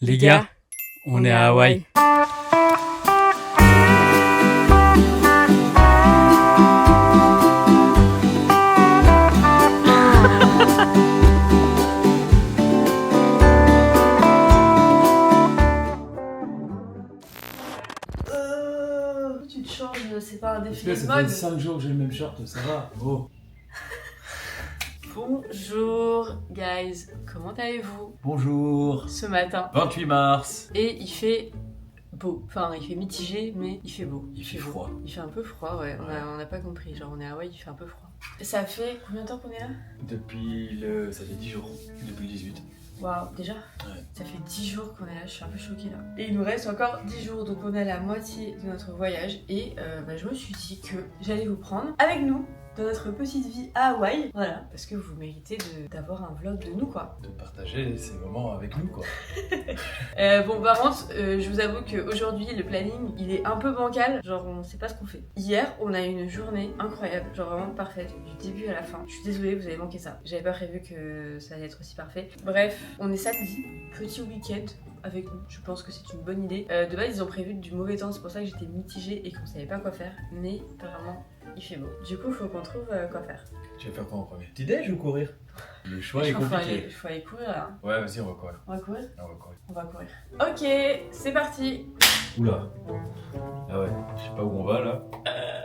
Les gars, on est à Hawaï. Tu te changes, c'est pas un défilé de Ça fait mode. 5 jours que j'ai le même short, ça va. Oh. Bonjour guys, comment allez-vous Bonjour. ce matin? 28 mars. Et il fait beau, enfin il fait mitigé mais il fait beau. Il fait beau. froid. Il fait un peu froid, ouais, on a pas compris, genre on est à Hawaï, il fait un peu froid. Ça fait combien de temps qu'on est là? Ça fait 10 jours. Depuis le 18. Waouh, déjà Ouais. Ça fait 10 jours qu'on est là, je suis un peu choquée là. Et il nous reste encore 10 jours, donc on est à la moitié de notre voyage. Et je me suis dit que j'allais vous prendre avec nous dans notre petite vie à Hawaï. Voilà, parce que vous méritez d'avoir un vlog de nous quoi. De partager ces moments avec nous, quoi. Bon, par contre, je vous avoue qu'aujourd'hui, le planning, il est un peu bancal. Genre, on sait pas ce qu'on fait. Hier, on a eu une journée incroyable, genre vraiment parfaite, du début à la fin. Je suis désolée, vous avez manqué ça. J'avais pas prévu que ça allait être aussi parfait. Bref, on est samedi, petit week-end avec nous. Je pense que c'est une bonne idée. De base, ils ont prévu du mauvais temps, c'est pour ça que j'étais mitigée et qu'on savait pas quoi faire. Mais apparemment, il fait beau. Du coup, faut qu'on trouve quoi faire. Tu vas faire quoi en premier? Petit déj ou courir? Le choix est Il compliqué. faut aller courir là. Ouais, vas-y, on va courir. On va courir? On va courir. On va courir. Ok, c'est parti. Oula. Ah ouais, je sais pas où on va là.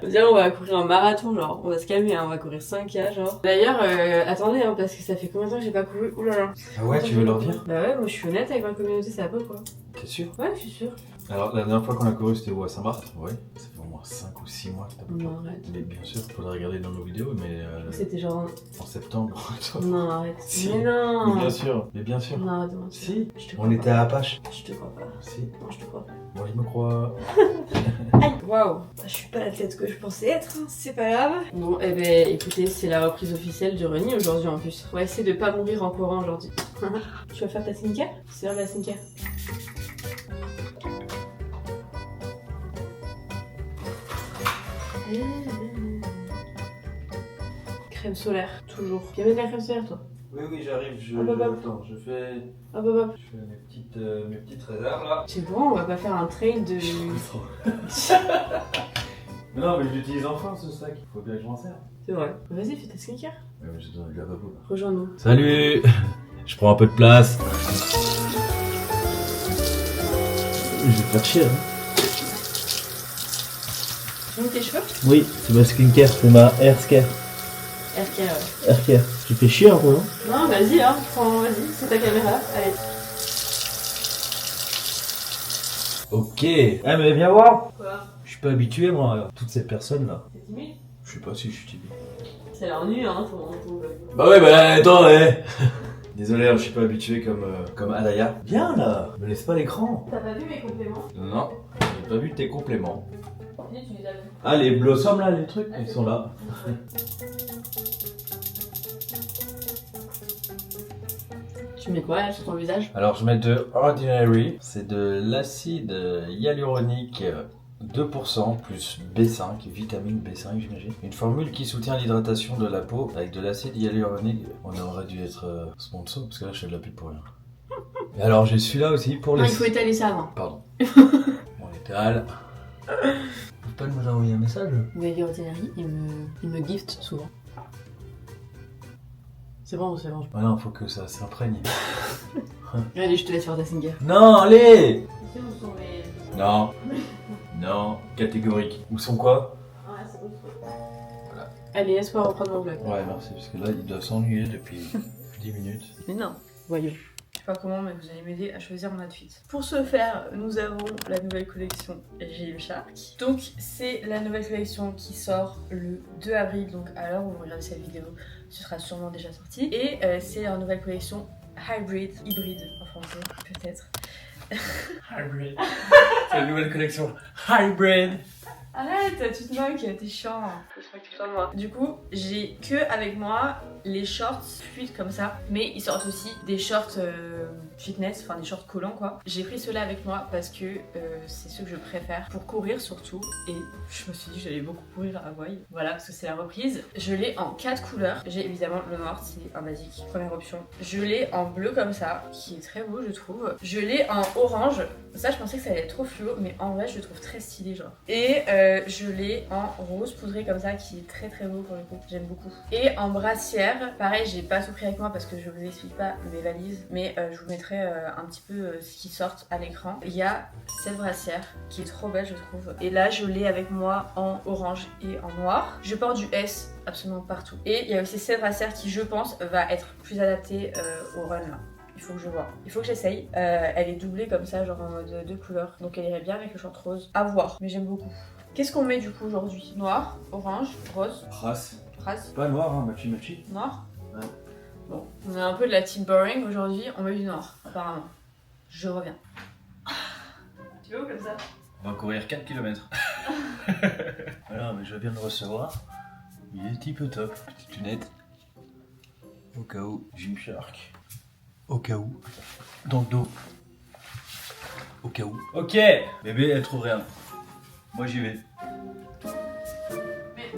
Déjà, on va courir un marathon, genre, on va se calmer, hein, on va courir 5K, genre. D'ailleurs, attendez, hein, parce que ça fait combien de temps que j'ai pas couru? Oulala. Ah ouais, tu veux leur dire? Bah ouais, moi je suis honnête avec ma communauté, ça va pas quoi. T'es sûr? Ouais, je suis sûre. Alors, la dernière fois qu'on a couru, c'était où? À Saint-Marc? Ouais. Ça fait au moins 5 ou 6 mois que t'as pas Non, couru. arrête. Mais bien sûr, faudrait regarder dans nos vidéos, mais C'était genre. en septembre. Non, arrête. Si. Mais non. Mais bien sûr, mais bien sûr. Non, arrête de mentir. Si, Je te crois on pas. était à Apache. Je te crois pas. Si, Non, je te crois pas. moi je me crois. Aïe. Waouh. Bah, je suis pas la tête que je pensais être, hein, c'est pas grave. Bon, eh ben, écoutez, c'est la reprise officielle du running aujourd'hui en plus. On va essayer de pas mourir en courant aujourd'hui. Tu vas faire ta skincare? C'est l'heure de la skincare. Crème solaire, toujours. Tu vas mettre de la crème solaire toi? Oui, j'arrive, Hop, hop, hop. attends, je fais Hop hop hop. mes petites réserves là. C'est bon, on va pas faire un trail de... Non, mais je l'utilise enfin ce sac, il faut bien que je m'en serve. C'est vrai. Vas-y, fais ta skincare. Ouais, mais j'ai dans le lavabo là. Rejoins-nous. Salut. Je prends un peu de place. Je vais te faire chier, hein. Tu montes tes cheveux? Oui, c'est ma skincare, c'est ma hair care. Aircare, ouais. Hair care. Tu fais chier un peu, non? Non, vas-y, hein. Vas-y, c'est ta caméra. Allez. Ok. Ah mais viens voir. Quoi? Je suis pas habitué moi à toutes ces personnes là. T'es timide? Je sais pas si je suis timide. Ça a l'air nu, hein, ton vlog. Bah ouais, bah attends, ouais. Désolé, je suis pas habitué comme Alaya. Viens là, me laisse pas l'écran. T'as pas vu mes compléments? Non, j'ai pas vu tes compléments. Si, tu les as vus. Ah, les blossoms là, les trucs, ils sont là. Tu mets quoi là sur ton visage? Alors, je mets de Ordinary, c'est de l'acide hyaluronique 2% plus B5, vitamine B5 j'imagine. Une formule qui soutient l'hydratation de la peau avec de l'acide hyaluronique. On aurait dû être sponsor parce que là je fais de la pub pour rien. Et alors j'ai celui-là aussi pour Non, les... il faut étaler ça avant. Pardon. On étale. Tu peux pas nous envoyer un message? Mais Ordinary, il me gift souvent. C'est bon, c'est bon. Ah non, faut que ça s'imprègne. Allez, je te laisse faire ta skincare. Non, allez. Ici, où sont les... Non. Non, catégorique. Où sont quoi? Ah, c'est bon. Voilà. Allez, laisse-moi reprendre mon vlog. Ouais, merci, parce que là, ils doivent s'ennuyer depuis 10 minutes. Mais non, voyons. Je sais pas comment, mais vous allez m'aider à choisir mon outfit. Pour ce faire, nous avons la nouvelle collection Gymshark. Donc, c'est la nouvelle collection qui sort le 2 avril. Donc, à l'heure où vous regardez cette vidéo, ce sera sûrement déjà sorti. Et c'est leur nouvelle collection hybride en français, peut-être. Hybrid. C'est la nouvelle collection Hybrid. Arrête, tu te moques, t'es chiant. Je se moque tout le temps de moi. Du coup, j'ai que avec moi les shorts fluides comme ça, mais ils sortent aussi des shorts fitness, enfin des shorts collants quoi. J'ai pris ceux-là avec moi parce que c'est ceux que je préfère pour courir surtout. Et je me suis dit que j'allais beaucoup courir à Hawaï. Voilà, parce que c'est la reprise. Je l'ai en 4 couleurs. J'ai évidemment le noir, c'est un basique, première option. Je l'ai en bleu comme ça, qui est très beau je trouve. Je l'ai en orange. Ça je pensais que ça allait être trop fluo, mais en vrai je le trouve très stylé genre. Et je l'ai en rose poudré comme ça, qui est très très beau pour le coup, j'aime beaucoup. Et en brassière, pareil j'ai pas tout pris avec moi parce que je vous explique pas mes valises, mais je vous mettrai un petit peu ce qui sort à l'écran. Il y a cette brassière qui est trop belle je trouve. Et là je l'ai avec moi en orange et en noir. Je porte du S absolument partout. Et il y a aussi cette brassière qui je pense va être plus adaptée au run là. Il faut que je vois. Il faut que j'essaye. Elle est doublée comme ça, genre en mode 2 couleurs. Donc elle irait bien avec le short rose. À voir, mais j'aime beaucoup. Qu'est-ce qu'on met du coup aujourd'hui? Noir, orange, rose. Race. Race. Pas noir, hein, machi. Noir. Ouais. Bon, on est un peu de la team boring aujourd'hui. On met du noir, apparemment. Je reviens. Tu veux où comme ça? On va courir 4 km. Voilà, mais je viens de le recevoir. Il est type top. Petite lunette. Au cas où. Gymshark. Au cas où. Dans le dos. Au cas où. Ok, bébé, elle trouve rien. Moi j'y vais. Mais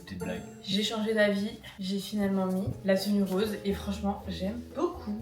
Petite blague. j'ai changé d'avis. J'ai finalement mis la tenue rose et franchement, j'aime beaucoup.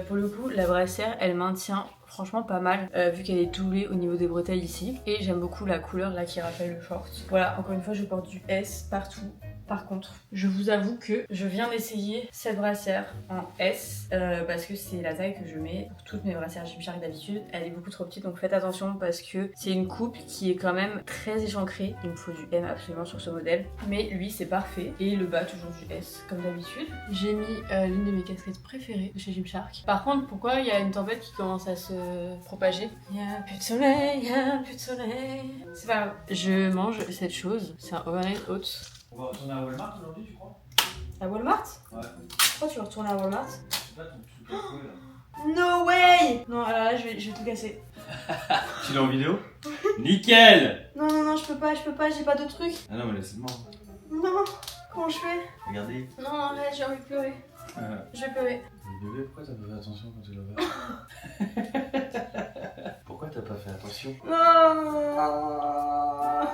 Pour le coup, la brassière, elle maintient franchement pas mal vu qu'elle est doublée au niveau des bretelles ici. Et j'aime beaucoup la couleur là qui rappelle le short. Voilà, encore une fois, je porte du S partout. Par contre, je vous avoue que je viens d'essayer cette brassière en S parce que c'est la taille que je mets pour toutes mes brassières Gymshark d'habitude. Elle est beaucoup trop petite, donc faites attention parce que c'est une coupe qui est quand même très échancrée. Il me faut du M absolument sur ce modèle. Mais lui, c'est parfait. Et le bas, toujours du S comme d'habitude. J'ai mis l'une de mes casquettes préférées de chez Gymshark. Par contre, pourquoi il y a une tempête qui commence à se propager? Il y a plus de soleil, il y a plus de soleil. C'est pas grave. Je mange cette chose. C'est un overnight oats. On va retourner à Walmart aujourd'hui, tu crois? À Walmart? Ouais. Pourquoi tu veux retourner à Walmart? Je sais pas, ton truc là. No way! Non, alors là, je vais tout casser. Tu l'as en vidéo? Nickel! Non, non, non, je peux pas, j'ai pas de truc. Ah non, mais laisse-moi. Non, comment je fais? Regardez. Non, arrête, j'ai envie de pleurer. Je vais pleurer. Mais bébé, pourquoi t'as pas fait attention quand tu l'as fait? Pourquoi t'as pas fait attention? Non.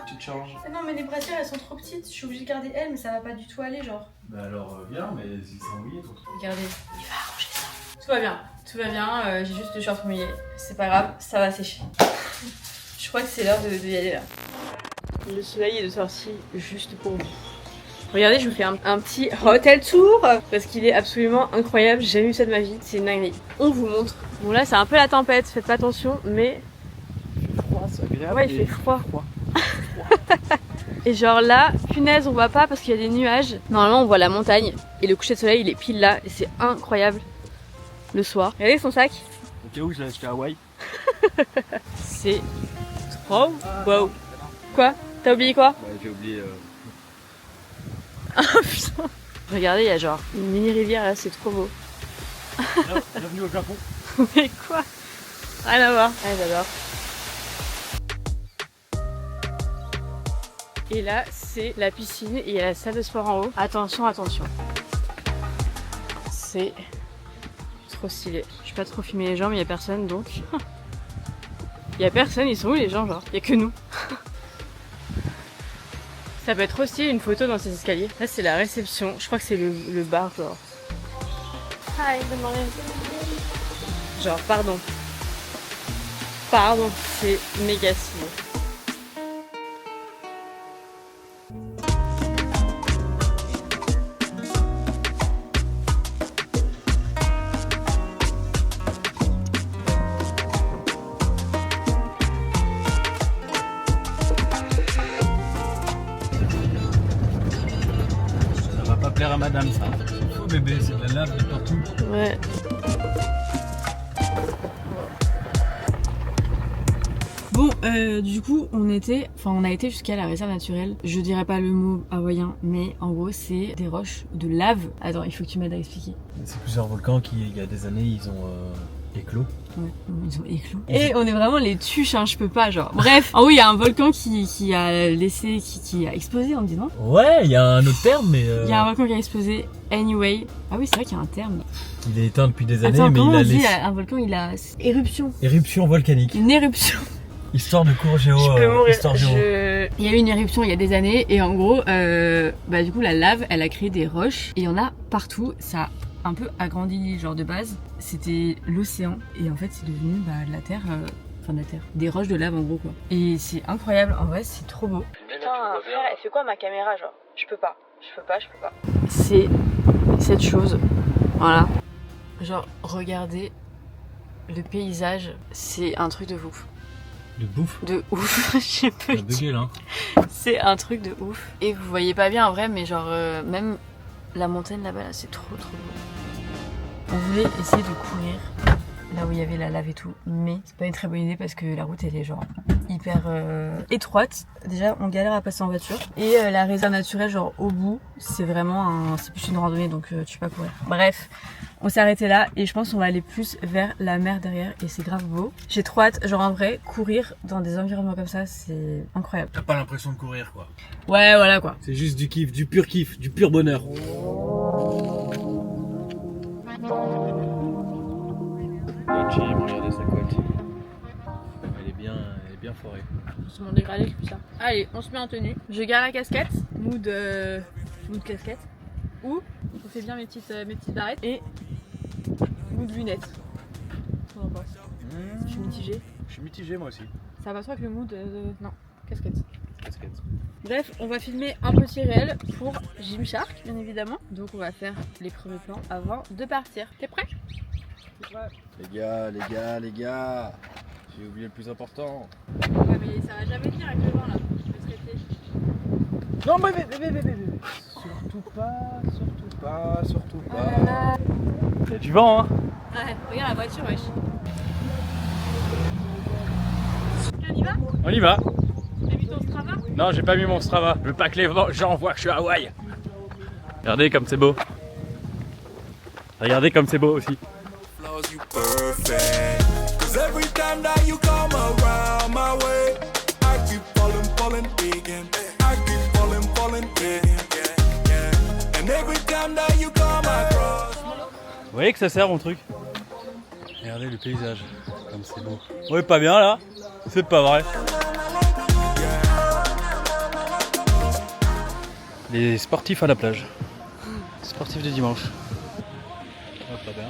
Tu te changes. Non, mais les brassières, elles sont trop petites. Je suis obligée de garder elles, mais ça va pas du tout aller, genre. Bah alors, viens, mais il s'est ennuyé ton truc. Regardez, il va arranger ça. Tout va bien, j'ai juste le short mouillé. C'est pas grave, ça va sécher. Je crois que c'est l'heure de y aller là. Le soleil est de sortie juste pour vous. Regardez, je vous fais un petit hotel tour parce qu'il est absolument incroyable. J'ai jamais vu ça de ma vie, c'est une dinguerie. On vous montre. Bon là, c'est un peu la tempête, faites pas attention, mais Froid, c'est agréable. ouais, il fait froid. Et genre là, punaise, on voit pas parce qu'il y a des nuages. Normalement, on voit la montagne et le coucher de soleil, il est pile là et c'est incroyable le soir. Regardez son sac. Au cas où je l'ai acheté à Hawaï. C'est trop wow. Quoi? T'as oublié quoi? Ouais, j'ai oublié. Ah putain. Regardez, il y a genre une mini rivière là, c'est trop beau. Bienvenue au Japon. Mais quoi? Rien à voir. Ouais, j'adore. Et là, c'est la piscine et il y a la salle de sport en haut. Attention, attention. C'est trop stylé. Je vais pas trop filmer les gens, mais il y a personne donc. Il y a personne, ils sont où les gens genre? Il y a que nous. Ça peut être trop stylé une photo dans ces escaliers. Là, c'est la réception. Je crois que c'est le bar genre. Hi, good morning. Genre, pardon. Pardon, c'est méga stylé. Ça va pas plaire à madame ça. Oh bébé, c'est de la lave de partout. Ouais. Bon, du coup, on a été jusqu'à la réserve naturelle. Je dirais pas le mot hawaïen, mais en gros, c'est des roches de lave. Attends, il faut que tu m'aides à expliquer. C'est plusieurs volcans qui, il y a des années, ils ont Éclos. Ouais, ils ont éclos. Et on est vraiment les tuches, hein, je peux pas, genre. Bref. Ah oui, il y a un volcan qui a laissé, qui a explosé, on me dit non? Ouais, il y a un autre terme, mais. Il y a un volcan qui a explosé. Anyway. Ah oui, c'est vrai qu'il y a un terme. Il est éteint depuis des années, Attends, mais comment il a on dit laissé. un volcan, il a éruption. Éruption volcanique. Une éruption. Histoire de cours géo. Je peux mourir. Histoire géo. Il y a eu une éruption il y a des années et en gros, du coup la lave, elle a créé des roches et il y en a partout. Ça a un peu agrandi, genre de base. C'était l'océan et en fait c'est devenu de la terre, de la terre, des roches de lave en gros quoi. Et c'est incroyable, en vrai c'est trop beau. Putain frère, elle fait quoi ma caméra genre? Je peux pas. C'est cette chose, voilà. Genre regardez le paysage, c'est un truc de ouf. De bouffe. De ouf, je peux De gueule, hein. C'est un truc de ouf. Et vous voyez pas bien en vrai, mais genre même la montagne là-bas, là, c'est trop beau. On voulait essayer de courir là où il y avait la lave et tout, mais c'est pas une très bonne idée parce que la route elle est genre hyper étroite. Déjà on galère à passer en voiture et la réserve naturelle genre au bout, c'est vraiment c'est plus une randonnée donc tu peux pas courir. Bref, on s'est arrêté là et je pense qu'on va aller plus vers la mer derrière et c'est grave beau. J'ai trop hâte, genre en vrai, courir dans des environnements comme ça, c'est incroyable. T'as pas l'impression de courir, quoi. Ouais, voilà quoi. C'est juste du kiff, du pur bonheur. Jim, regardez sa côte. Elle est bien forée. C'est mon dégradé qui fait ça. Allez, on se met en tenue. Je garde la casquette, mood casquette. Ou on fait bien mes petites barrettes et mood lunettes. On en pense. Je suis mitigée. Je suis mitigé moi aussi. Ça va trop avec le mood non, casquette. Casquette. Bref, on va filmer un petit réel pour Gymshark, bien évidemment. Donc on va faire les premiers plans avant de partir. T'es prêt? Les gars, j'ai oublié le plus important. Ouais mais ça va jamais venir avec le vent là. Je vais se répéter. Non mais surtout pas. Il y a du vent, hein. Ouais, regarde la voiture, wesh. On y va? On y va. T'as mis ton Strava? Non, j'ai pas mis mon Strava. Je veux pas que les gens voient que je suis à Hawaï. Regardez comme c'est beau. Regardez comme c'est beau aussi. You perfect. 'Cause every time that you come around my way, I keep falling again. I keep falling again. Yeah. And every time that you come across. Vous voyez que ça sert mon truc? Regardez le paysage, comme c'est beau. Ouais, pas bien là? C'est pas vrai. Les sportifs à la plage. Sportifs de dimanche. Ouais, pas bien.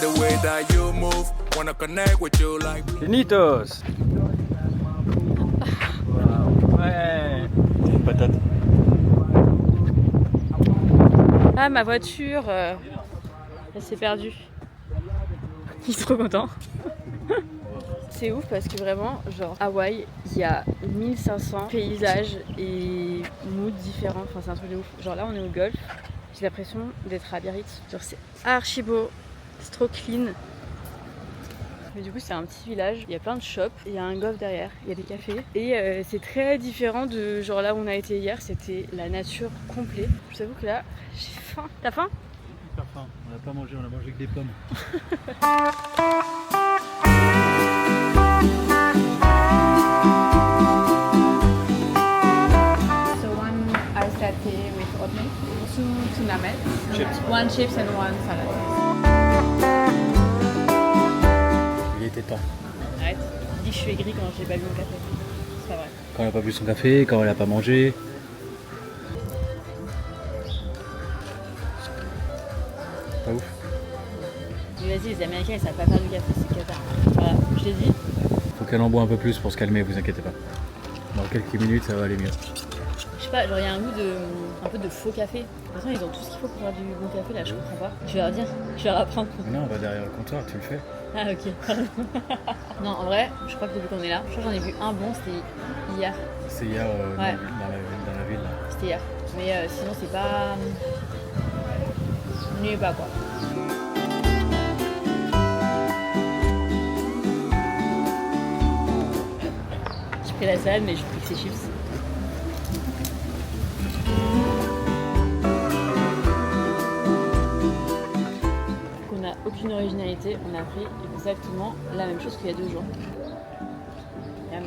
The way that you move, wanna connect with you like. Finitos. Ouais. C'est une patate. Ah, ma voiture, elle s'est perdue. Il est trop content. C'est ouf parce que vraiment, genre, Hawaï, il y a 1500 paysages et moods différents. Enfin, c'est un truc de ouf. Genre là, on est au golf. J'ai l'impression d'être à Biarritz. Genre, c'est archi beau. C'est trop clean. Mais du coup c'est un petit village, il y a plein de shops, il y a un golf derrière, il y a des cafés. Et c'est très différent de genre là où on a été hier, c'était la nature complète. Je t'avoue que là, j'ai faim. T'as faim? Super faim, on n'a pas mangé, on a mangé que des pommes. So one ice latte with hot milk, two tuna melt, Chips. one chips and one salad. Il était temps. Arrête, dis que je suis aigrie quand j'ai pas bu mon café. C'est pas vrai. Quand elle a pas bu son café, quand elle a pas mangé. Pas ouf. Mais vas-y, les Américains ils savent pas faire du café, c'est Qatar. Voilà, je l'ai dit. Faut qu'elle en boit un peu plus pour se calmer, vous inquiétez pas. Dans quelques minutes, ça va aller mieux. Je sais pas, genre il y a un goût un peu de faux café. De toute façon, ils ont tout ce qu'il faut pour faire du bon café là, je comprends pas. Je vais leur dire, je vais leur apprendre. Non, on va derrière le comptoir, tu le fais. Ah ok, pardon. Non, en vrai, je crois que depuis qu'on est là, je crois que j'en ai vu un bon, c'était hier. C'est hier Ouais. dans la ville. Là. C'était hier. Mais sinon, c'est pas. Nul pas quoi. J'ai pris la salade, mais j'ai pris que ses chips. aucune originalité, on a pris exactement la même chose qu'il y a 2 jours. Yum.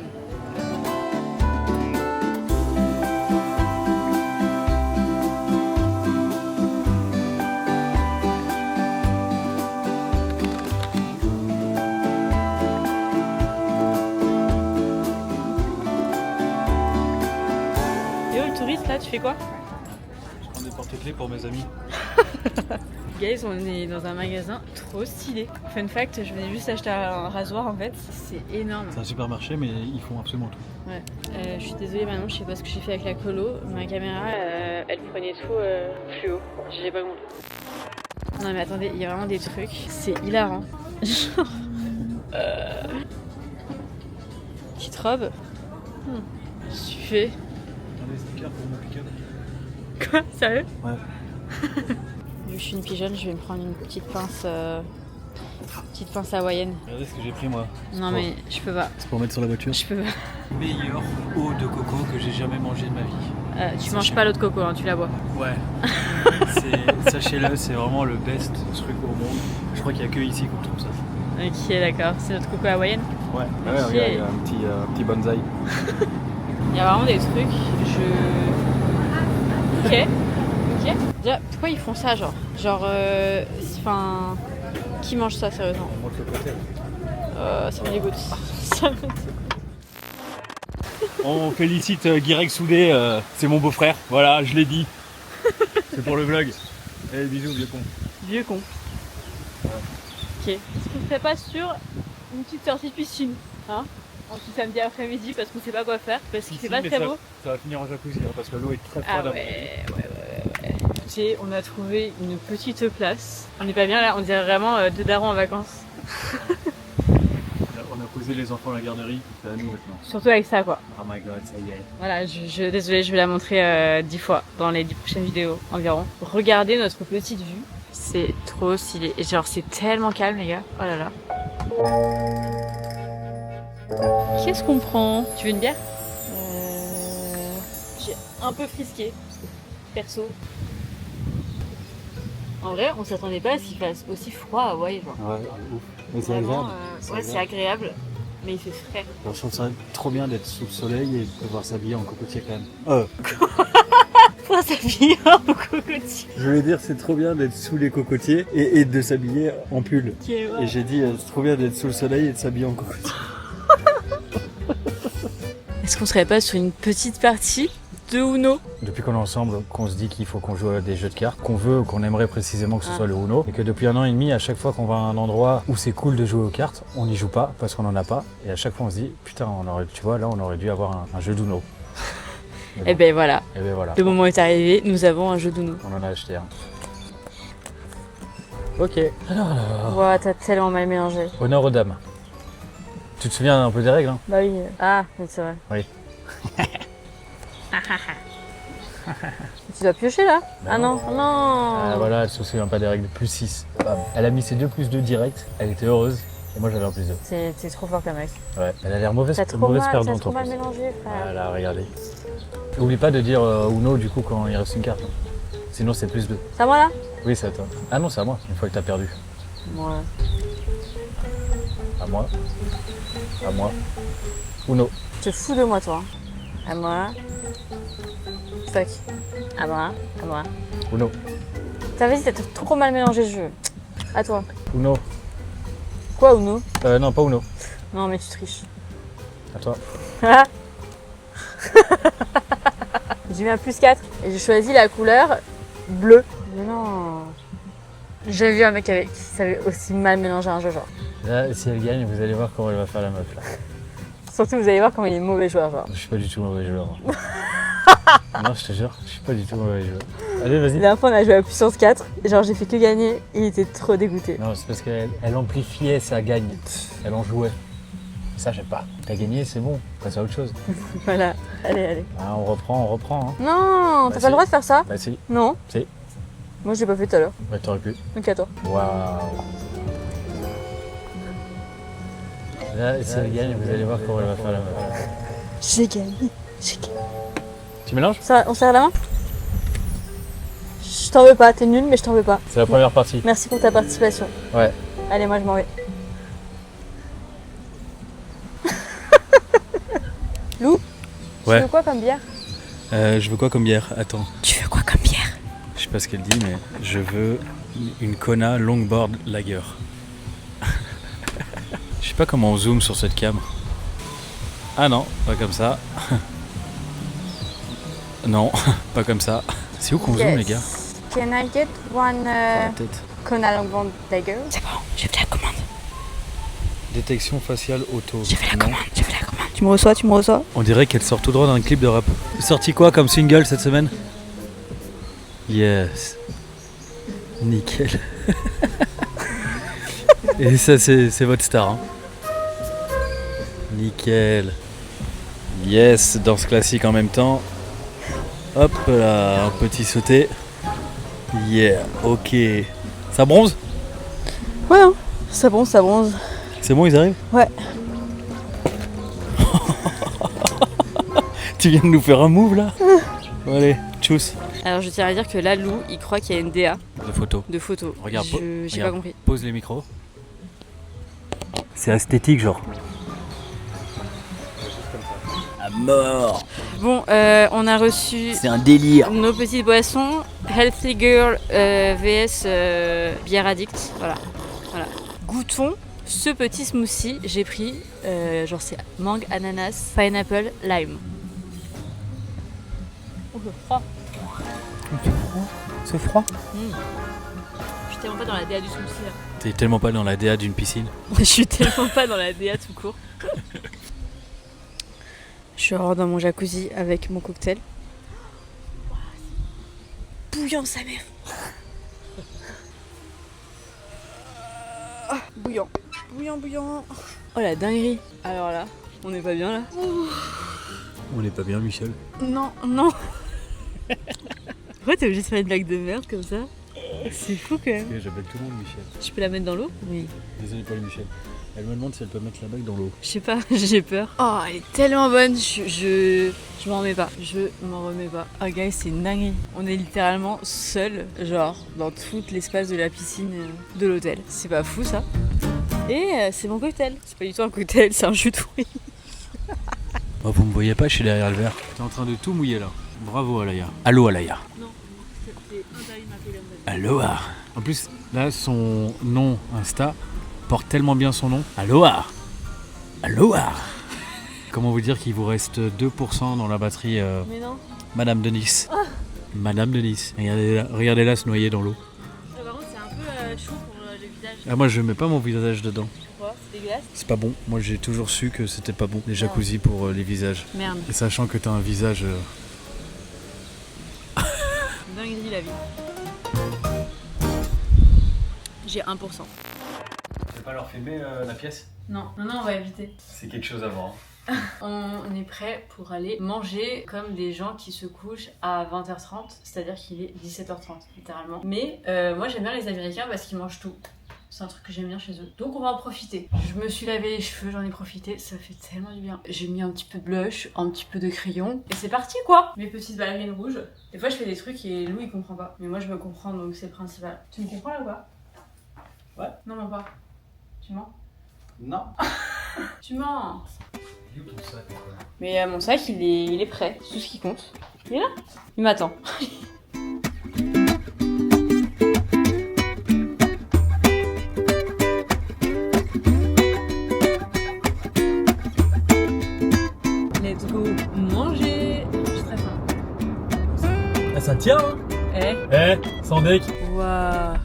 Et où le touriste là, tu fais quoi? Je prends des porte-clés pour mes amis. Guys, on est dans un magasin trop stylé. Fun fact, je venais juste acheter un rasoir en fait. C'est énorme. C'est un supermarché, mais ils font absolument tout. Ouais. Je suis désolée maintenant, je sais pas ce que j'ai fait avec la colo. Ma caméra, elle prenait tout fluo. J'ai pas compris. Non mais attendez, il y a vraiment des trucs. C'est hilarant. Genre... Petite robe. Suffit. Des stickers pour mon pick-up. Quoi? Sérieux? Ouais. Vu que je suis une pigeonne, je vais me prendre une petite pince hawaïenne. Regardez ce que j'ai pris moi. Non mais je peux pas. C'est pour mettre sur la voiture. Je peux pas. Meilleure eau de coco que j'ai jamais mangée de ma vie. Tu manges pas l'eau de coco, hein, tu la bois. Ouais. Sachez-le, c'est vraiment le best truc au monde. Je crois qu'il n'y a que ici qu'on trouve ça. Ok, d'accord. C'est notre coco hawaïenne. Ouais, Ok. regarde, il y a un petit bonsaï. Il y a vraiment des trucs, Ok. Déjà, pourquoi ils font ça, genre enfin... Qui mange ça, sérieusement? On monte le côté. Ça me dégoûte. Ça me dégoûte. On félicite Guirec Soudé, c'est mon beau-frère. Voilà, je l'ai dit. C'est pour le vlog. Eh, bisous, vieux con. Vieux con. Ok. Est-ce qu'on serait pas sur une petite sortie de piscine, hein? En petit samedi après-midi parce qu'on sait pas quoi faire, parce qu'il fait pas très beau. Ça va finir en jacuzzi hein, parce que l'eau est très Ah froide. ouais. Écoutez, on a trouvé une petite place. On n'est pas bien là, on dirait vraiment deux darons en vacances. On a posé les enfants à la garderie, c'est à nous maintenant. Surtout avec ça quoi. Oh my god, ça y est. Voilà, désolée, je vais la montrer 10 fois dans les 10 prochaines vidéos environ. Regardez notre petite vue. C'est trop stylé. Et genre c'est tellement calme les gars. Oh là là. Qu'est-ce qu'on prend? Tu veux une bière? J'ai un peu frisqué, perso. En vrai, on s'attendait pas à ce qu'il fasse aussi froid à Hawaï, genre. Ouais, ouf. Mais c'est Vraiment, agréable. ouais, c'est agréable, mais il fait frais. Alors, je trouve ça trop bien d'être sous le soleil et de pouvoir s'habiller en cocotier quand même. Pour s'habiller en cocotier. Je voulais dire, c'est trop bien d'être sous les cocotiers et de s'habiller en pull. Ouais. Et j'ai dit, c'est trop bien d'être sous le soleil et de s'habiller en cocotier. Est-ce qu'on serait pas sur une petite partie de Uno? Depuis qu'on est ensemble, qu'on se dit qu'il faut qu'on joue à des jeux de cartes, qu'on veut, qu'on aimerait précisément que ce soit le Uno, et que depuis 1 an et demi, à chaque fois qu'on va à un endroit où c'est cool de jouer aux cartes, on n'y joue pas parce qu'on n'en a pas, et à chaque fois on se dit, putain, tu vois, là on aurait dû avoir un jeu d'Uno. Et ben voilà, Et ben voilà, le moment est arrivé, nous avons un jeu d'Uno. on en a acheté un. Ok, alors, Wow, t'as tellement mal mélangé. honneur aux dames. Tu te souviens un peu des règles, hein? Bah oui. Ah, c'est vrai. Oui. Tu dois piocher là? Bah Ah non, non. Ah, voilà, elle se souvient pas des règles, plus 6. Elle a mis ses 2 plus 2 direct, elle était heureuse, et moi j'avais un plus 2. C'est trop fort comme mec. Ouais, elle a l'air mauvaise, T'as trop mauvaise mal, perdante en mal plus. mélangé, frère. Voilà, regardez. Oublie pas de dire Uno du coup quand il reste une carte. Hein. Sinon c'est plus 2. C'est à moi là? Oui, c'est à toi. Ah non, c'est à moi, une fois que t'as perdu. Ouais. À moi. À moi. Uno. Tu te fous de moi, toi. À moi. Fuck. À moi. À moi. Uno. T'as vas-y, t'as trop mal mélangé le jeu. À toi. Uno. Quoi, Uno? Non, pas Uno. Non, mais tu triches. À toi. J'ai mis un plus 4 et j'ai choisi la couleur bleue. Mais non. J'ai vu un mec qui savait aussi mal mélanger un jeu, genre. Là, si elle gagne, vous allez voir comment elle va faire la meuf là. Surtout, vous allez voir comment il est mauvais joueur, genre. Je suis pas du tout mauvais joueur. Non, je te jure, je suis pas du tout mauvais joueur. Allez, La vas-y. dernière fois, on a joué à puissance 4 et genre j'ai fait que gagner et il était trop dégoûté. Non, c'est parce qu'elle amplifiait sa gagne. Elle en jouait. Ça, j'aime pas. T'as gagné, c'est bon. Passe à autre chose. Voilà. Allez. Ah, on reprend. Hein. Non, t'as Bah, pas le droit de faire ça? Bah si, Non. si. Moi, je l'ai pas fait tout à l'heure. Bah t'aurais pu. Donc à toi. Waouh. Là, si elle gagne, vous allez voir comment elle va faire la meuf. J'ai gagné. Tu mélanges? Ça, on serre la main? Je t'en veux pas, t'es nul, mais je t'en veux pas. C'est la première partie. Merci pour ta participation. Ouais. Allez, moi je m'en vais. Lou, Ouais. tu veux quoi comme bière? Je veux quoi comme bière? Attends. Tu veux quoi comme bière? Je sais pas ce qu'elle dit, mais je veux une Kona Longboard Lager. Je sais pas comment on zoome sur cette cam. Ah non, pas comme ça. Non, pas comme ça. C'est où qu'on zoome, les gars? Can I get one La tête. Kona Longboard Lager? C'est bon, j'ai fait la commande. Détection faciale auto. J'ai fait la Non. commande, j'ai fait la commande. Tu me reçois, tu me reçois? On dirait qu'elle sort tout droit d'un clip de rap. Sorti quoi comme single cette semaine? Yes. Nickel. Et ça, c'est votre star. Hein. Nickel. Yes, danse classique en même temps. Hop là, un petit sauté. Yeah, ok. Ça bronze? Ouais, hein. Ça bronze, ça bronze. C'est bon, ils arrivent? Ouais. Tu viens de nous faire un move là? Bon, allez, tchuss. Alors je tiens à dire que là, Lou, il croit qu'il y a une DA De photos. de photos. Regarde, J'ai regarde. pas compris. Pose les micros. C'est esthétique, genre. À mort. Bon, on a reçu C'est un délire. nos petites boissons. Healthy Girl vs bière addict. Voilà. Goûtons ce petit smoothie. J'ai pris, genre c'est mangue, ananas, pineapple, lime. Oh, c'est froid. C'est froid. Je suis tellement pas dans la DA du smoothie là. T'es tellement pas dans la DA d'une piscine. Je suis tellement pas dans la DA tout court. Je rentre dans mon jacuzzi avec mon cocktail. Bouillant sa mère. Bouillant. Bouillant. Oh la dinguerie. Alors là, on n'est pas bien là. On n'est pas bien, Michel. Non. Pourquoi t'es obligé de faire une blague de merde comme ça? C'est fou quand même. J'appelle tout le monde Michel. Je peux la mettre dans l'eau? Oui. Désolé Paul Michel. Elle me demande si elle peut mettre la bague dans l'eau. Je sais pas, j'ai peur. Oh, elle est tellement bonne, je m'en remets pas. Je m'en remets pas. Oh, guys, c'est une dinguerie. On est littéralement seul, genre, dans tout l'espace de la piscine de l'hôtel. C'est pas fou ça? Et c'est mon cocktail. C'est pas du tout un cocktail, c'est un jus de fruits. Oh, vous me voyez pas, je suis derrière le verre. T'es en train de tout mouiller là. Bravo Alaya. Allô Alaya. Non, c'est intérim Aloha. En plus, là, son nom Insta porte tellement bien son nom. Aloha. Comment vous dire qu'il vous reste 2% dans la batterie Mais non. Madame de Nice. Madame de Nice. Regardez-la se noyer dans l'eau. Par contre, c'est un peu chaud pour le visage. Ah, moi, je mets pas mon visage dedans. Pourquoi? C'est dégueulasse. C'est pas bon. Moi, j'ai toujours su que c'était pas bon, les jacuzzis pour les visages. Merde. Et sachant que t'as un visage... Dinguerie la vie. J'ai 1%. Tu veux pas leur filmer la pièce? Non, on va éviter. C'est quelque chose à voir. On est prêt pour aller manger comme des gens qui se couchent à 20h30, c'est-à-dire qu'il est 17h30 littéralement. Mais moi j'aime bien les Américains parce qu'ils mangent tout. C'est un truc que j'aime bien chez eux. Donc on va en profiter. Je me suis lavé les cheveux, j'en ai profité, ça fait tellement du bien. J'ai mis un petit peu de blush, un petit peu de crayon, et c'est parti quoi. Mes petites ballerines rouges. Des fois je fais des trucs et Lou il comprend pas. Mais moi je me comprends donc c'est le principal. Tu me comprends là ou pas? Ouais. Non, mais pas. Tu mens? Non. Tu mens. Mais mon sac, il est prêt. C'est tout ce qui compte. Il est là. Il m'attend. Let's go manger. Je suis très faim. Ah, ça tient hein? Sans deck. Waouh.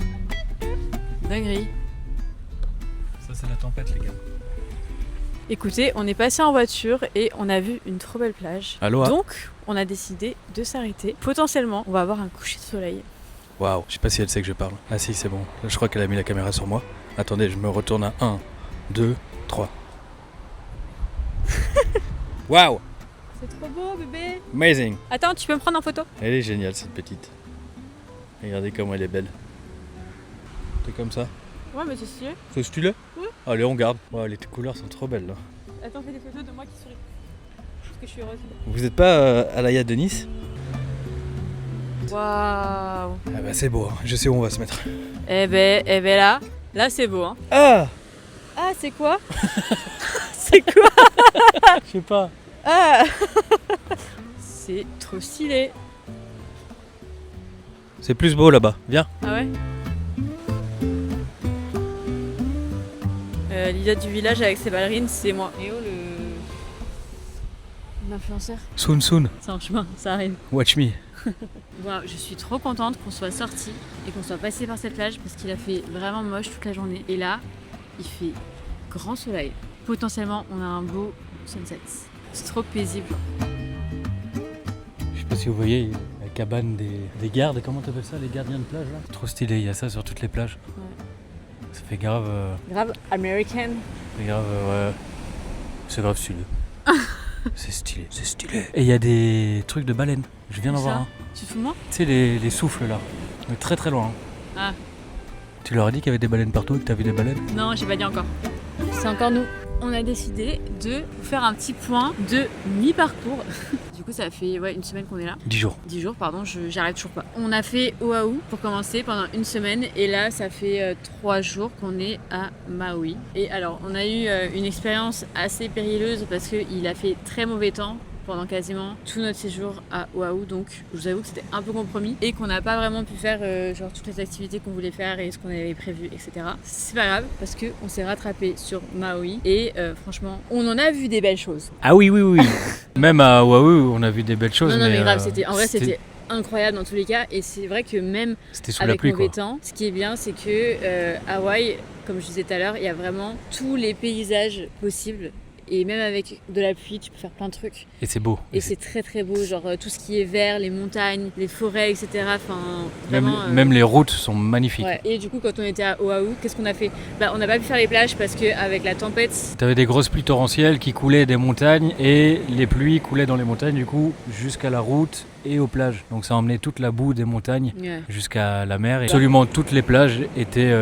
Dinguerie. Ça, c'est la tempête, les gars. Écoutez, on est passé en voiture et on a vu une trop belle plage. Aloha. Donc, on a décidé de s'arrêter. Potentiellement, on va avoir un coucher de soleil. Waouh, je sais pas si elle sait que je parle. Ah si, c'est bon. Là, je crois qu'elle a mis la caméra sur moi. Attendez, je me retourne à 1, 2, 3. Waouh, C'est trop beau, bébé. amazing. Attends, tu peux me prendre en photo? Elle est géniale, cette petite. Regardez comment elle est belle. C'est comme ça. Ouais, mais c'est stylé. C'est stylé? Ouais. Allez, on garde. Wow, les couleurs sont trop belles là. Attends, fais des photos de moi qui souris. Parce que je suis heureuse. Vous êtes pas à l'Aya de Nice? Waouh. Ah bah c'est beau, hein. Je sais où on va se mettre. Eh ben là, Là, c'est beau, hein. Ah, Ah, c'est quoi? C'est quoi? je sais pas. Ah. C'est trop stylé. C'est plus beau là-bas. Viens. Ah ouais? L'idée du village avec ses ballerines, c'est moi. Et oh l'influenceur. Soon. C'est en chemin, ça arrive. Watch me. Voilà, je suis trop contente qu'on soit sorti et qu'on soit passé par cette plage parce qu'il a fait vraiment moche toute la journée. Et là, il fait grand soleil. Potentiellement, on a un beau sunset. C'est trop paisible. Je sais pas si vous voyez la cabane des gardes. Comment t'appelles ça, les gardiens de plage là? Trop stylé, il y a ça sur toutes les plages. Ouais. Ça fait grave. Grave American. C'est grave, ouais. C'est grave stylé. C'est stylé. Et il y a des trucs de baleines. Je viens d'en Ça voir un. Tu te fous de moi? Tu sais, les souffles là. Mais très très loin. Ah. Tu leur as dit qu'il y avait des baleines partout et que t'as vu des baleines? Non, j'ai pas dit encore. C'est encore nous. On a décidé de vous faire un petit point de mi-parcours. Du coup, ça fait une semaine qu'on est là. 10 jours. 10 jours, pardon, j'arrête toujours pas. On a fait Oahu pour commencer pendant une semaine et là, ça fait 3 jours qu'on est à Maui. Et alors, on a eu une expérience assez périlleuse parce qu'il a fait très mauvais temps pendant quasiment tout notre séjour à Oahu, donc je vous avoue que c'était un peu compromis et qu'on n'a pas vraiment pu faire genre toutes les activités qu'on voulait faire et ce qu'on avait prévu, etc. C'est pas grave parce qu'on s'est rattrapé sur Maui et franchement on en a vu des belles choses. Ah oui. Même à Oahu, on a vu des belles choses. Non mais grave, c'était incroyable dans tous les cas et c'est vrai que même c'était sous avec la pluie, mauvais quoi. temps, ce qui est bien c'est que Hawaï, comme je disais tout à l'heure, il y a vraiment tous les paysages possibles. Et même avec de la pluie, tu peux faire plein de trucs. Et c'est beau. Et c'est très très beau, genre tout ce qui est vert, les montagnes, les forêts, etc. Enfin, vraiment, même les routes sont magnifiques. Ouais. Et du coup, quand on était à Oahu, qu'est-ce qu'on a fait? On n'a pas pu faire les plages parce qu'avec la tempête... T'avais des grosses pluies torrentielles qui coulaient des montagnes et les pluies coulaient dans les montagnes du coup jusqu'à la route et aux plages. Donc ça emmenait toute la boue des montagnes jusqu'à la mer. Et absolument toutes les plages étaient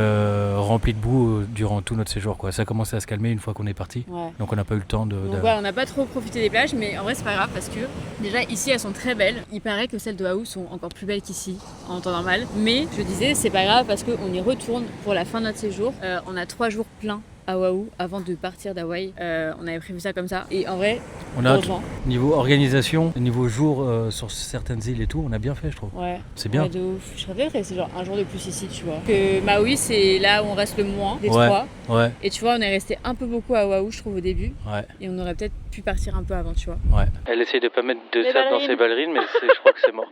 remplies de boue durant tout notre séjour, quoi. Ça a commencé à se calmer une fois qu'on est parti. Ouais. Donc on n'a pas eu le temps de... Donc on n'a pas trop profité des plages, mais en vrai c'est pas grave parce que déjà ici elles sont très belles. Il paraît que celles de Oahu sont encore plus belles qu'ici en temps normal. Mais je disais c'est pas grave parce qu'on y retourne pour la fin de notre séjour. On a 3 jours pleins à Oahu avant de partir d'Hawaï. On avait prévu ça comme ça. Et en vrai, on a niveau organisation, niveau jour sur certaines îles et tout, on a bien fait, je trouve. Ouais. C'est bien. Ouais, de ouf. Je rêverais de rester genre un jour de plus ici, tu vois. Que Maui, c'est là où on reste le moins des 3. Ouais. Et tu vois, on est resté un peu beaucoup à Oahu, je trouve, au début. Ouais. Et on aurait peut-être pu partir un peu avant, tu vois. Ouais. Elle essaye de pas mettre de sable dans ses ballerines, mais je crois que c'est mort.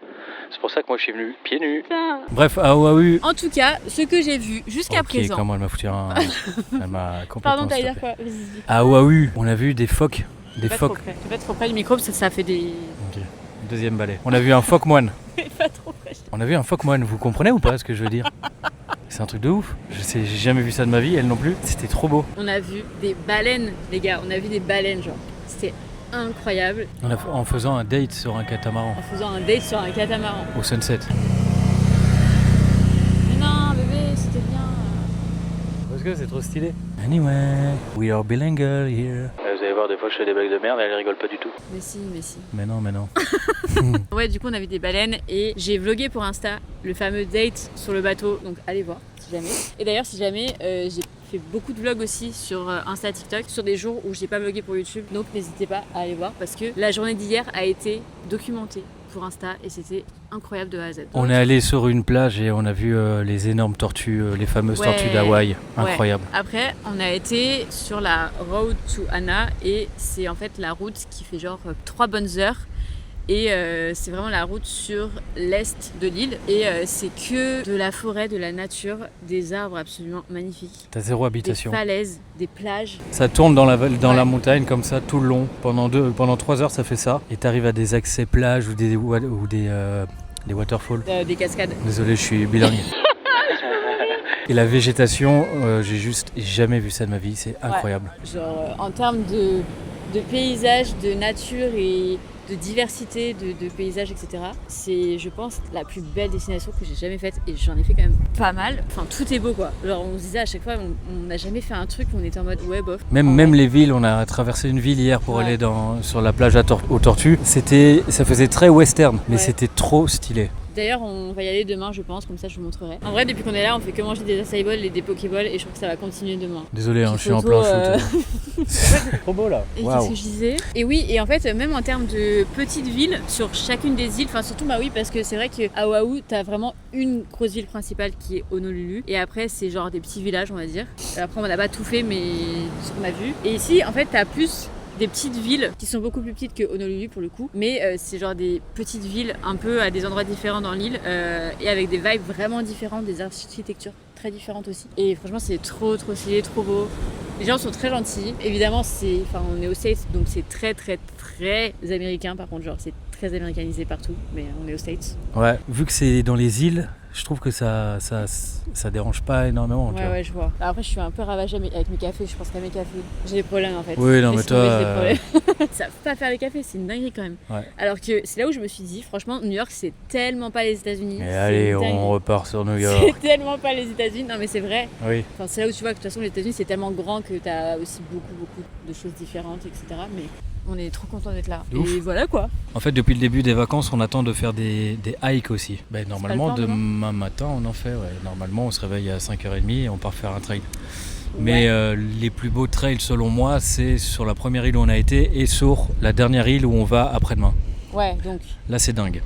C'est pour ça que moi je suis venu pieds nus. Putain. Bref, à Oahu. En tout cas, ce que j'ai vu jusqu'à présent. Comment elle m'a foutu un. Elle m'a complètement. Pardon, t'allais dire quoi? Vas-y. À Oahu, on a vu des phoques. Des phoques. T'es pas trop près du micro parce que ça fait des. Ok. Deuxième balai. On a vu un phoque moine. Pas trop près. On a vu un phoque moine. Vous comprenez ou pas ce que je veux dire? C'est un truc de ouf. J'ai jamais vu ça de ma vie, elle non plus. C'était trop beau. On a vu des baleines, les gars. On a vu des baleines, genre. C'était incroyable. En faisant un date sur un catamaran. En faisant un date sur un catamaran. Au sunset. Mais non, bébé, c'était bien. Parce que c'est trop stylé. Anyway, we are bilingual here. Vous allez voir, des fois je fais des blagues de merde, elle rigole pas du tout. Mais si. Mais non. Ouais, du coup on avait des baleines et j'ai vlogué pour Insta le fameux date sur le bateau, donc allez voir si jamais. Et d'ailleurs si jamais, j'ai fait beaucoup de vlogs aussi sur Insta, TikTok, sur des jours où j'ai pas vlogué pour YouTube, donc n'hésitez pas à aller voir parce que la journée d'hier a été documentée pour Insta et c'était incroyable de A à Z. On est allé sur une plage et on a vu les énormes tortues, les fameuses tortues d'Hawaï, incroyable. Ouais. Après on a été sur la Road to Hana et c'est en fait la route qui fait genre 3 bonnes heures. Et c'est vraiment la route sur l'est de l'île et c'est que de la forêt, de la nature, des arbres absolument magnifiques. T'as zéro habitation. Des falaises, des plages. Ça tourne dans la montagne comme ça tout le long. Pendant 3 heures ça fait ça. Et t'arrives à des accès plages ou des waterfalls. Des cascades. Désolé, je suis bilingue. Et la végétation, j'ai juste jamais vu ça de ma vie, c'est incroyable. Ouais. Genre en termes de paysage, de nature et de diversité de paysages, etc. C'est, je pense, la plus belle destination que j'ai jamais faite et j'en ai fait quand même pas mal. Enfin, tout est beau quoi. Genre, on se disait à chaque fois, on n'a jamais fait un truc où on était en mode ouais, bof. Même les villes, on a traversé une ville hier pour aller sur la plage aux Tortues. Ça faisait très western, mais c'était trop stylé. D'ailleurs, on va y aller demain, je pense, comme ça je vous montrerai. En vrai, depuis qu'on est là, on fait que manger des acai bowls et des pokéballs et je trouve que ça va continuer demain. Désolé, hein, je suis en Photo, plein shoot. C'est trop beau là. Et Waouh. qu'est-ce que je disais? Et oui, et en fait, même en termes de petites villes, sur chacune des îles, enfin surtout Maui, parce que c'est vrai qu'à Oahu, t'as vraiment une grosse ville principale qui est Honolulu. Et après, c'est genre des petits villages, on va dire. Après, on n'a pas tout fait, mais ce qu'on a vu. Et ici, en fait, t'as plus des petites villes qui sont beaucoup plus petites que Honolulu pour le coup, mais c'est genre des petites villes un peu à des endroits différents dans l'île et avec des vibes vraiment différentes, des architectures très différentes aussi. Et franchement, c'est trop stylé, trop beau. Les gens sont très gentils. Évidemment, on est aux States, donc c'est très américain. Par contre, genre c'est très américanisé partout, mais on est aux States. Ouais, vu que c'est dans les îles, je trouve que ça dérange pas énormément. Tu vois. Ouais, je vois. Alors après, je suis un peu ravagée avec mes cafés. Je pense qu'à mes cafés, j'ai des problèmes en fait. Oui, non, mais Laisse tomber, toi, j'ai des problèmes. Ça va pas faire les cafés, c'est une dinguerie quand même. Ouais. Alors que c'est là où je me suis dit, franchement, New York, c'est tellement pas les États-Unis. Mais C'est allez, une dinguerie. on repart sur New York. C'est tellement pas les États-Unis. Non, mais c'est vrai. Oui. Enfin, c'est là où tu vois que de toute façon, les États-Unis, c'est tellement grand que t'as aussi beaucoup de choses différentes, etc. Mais on est trop content d'être là. De ouf. Et voilà quoi. En fait, depuis le début des vacances, on attend de faire des hikes aussi. Ben, normalement, pas le plan, demain matin, on en fait. Ouais. Normalement, on se réveille à 5h30 et on part faire un trail. Mais les plus beaux trails, selon moi, c'est sur la première île où on a été et sur la dernière île où on va après-demain. Ouais, donc Là, c'est dingue.